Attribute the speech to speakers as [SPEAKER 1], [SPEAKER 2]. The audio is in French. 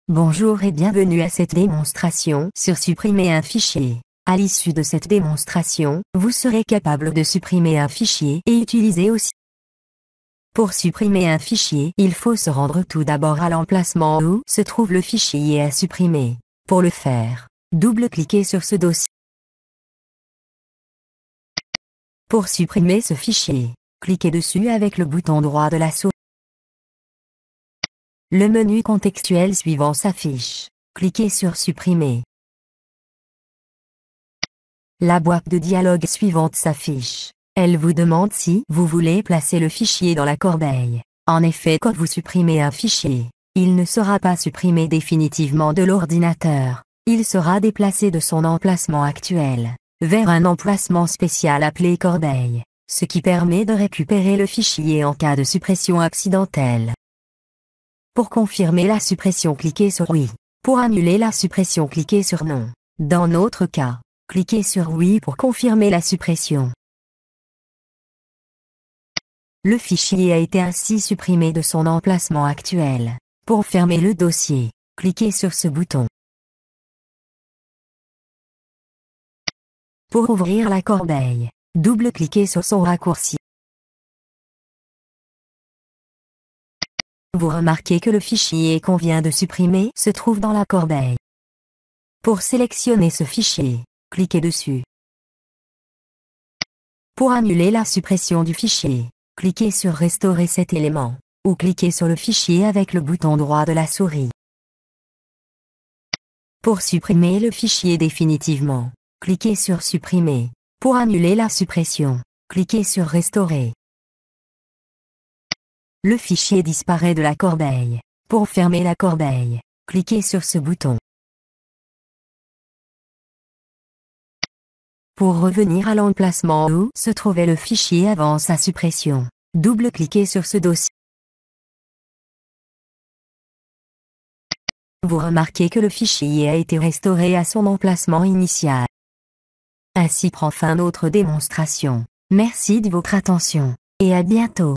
[SPEAKER 1] Bonjour et bienvenue à cette démonstration sur supprimer un fichier. À l'issue de cette démonstration, vous serez capable de supprimer un fichier et utiliser aussi. Pour supprimer un fichier, il faut se rendre tout d'abord à l'emplacement où se trouve le fichier à supprimer. Pour le faire, double-cliquez sur ce dossier. Pour supprimer ce fichier, cliquez dessus avec le bouton droit de la souris. Le menu contextuel suivant s'affiche. Cliquez sur Supprimer. La boîte de dialogue suivante s'affiche. Elle vous demande si vous voulez placer le fichier dans la corbeille. En effet, quand vous supprimez un fichier, il ne sera pas supprimé définitivement de l'ordinateur. Il sera déplacé de son emplacement actuel vers un emplacement spécial appelé corbeille, ce qui permet de récupérer le fichier en cas de suppression accidentelle. Pour confirmer la suppression, cliquez sur Oui. Pour annuler la suppression, cliquez sur Non. Dans notre cas, cliquez sur Oui pour confirmer la suppression. Le fichier a été ainsi supprimé de son emplacement actuel. Pour fermer le dossier, cliquez sur ce bouton. Pour ouvrir la corbeille, double-cliquez sur son raccourci. Vous remarquez que le fichier qu'on vient de supprimer se trouve dans la corbeille. Pour sélectionner ce fichier, cliquez dessus. Pour annuler la suppression du fichier, cliquez sur Restaurer cet élément, ou cliquez sur le fichier avec le bouton droit de la souris. Pour supprimer le fichier définitivement, cliquez sur Supprimer. Pour annuler la suppression, cliquez sur Restaurer. Le fichier disparaît de la corbeille. Pour fermer la corbeille, cliquez sur ce bouton. Pour revenir à l'emplacement où se trouvait le fichier avant sa suppression, double-cliquez sur ce dossier. Vous remarquez que le fichier a été restauré à son emplacement initial. Ainsi prend fin notre démonstration. Merci de votre attention, et à bientôt.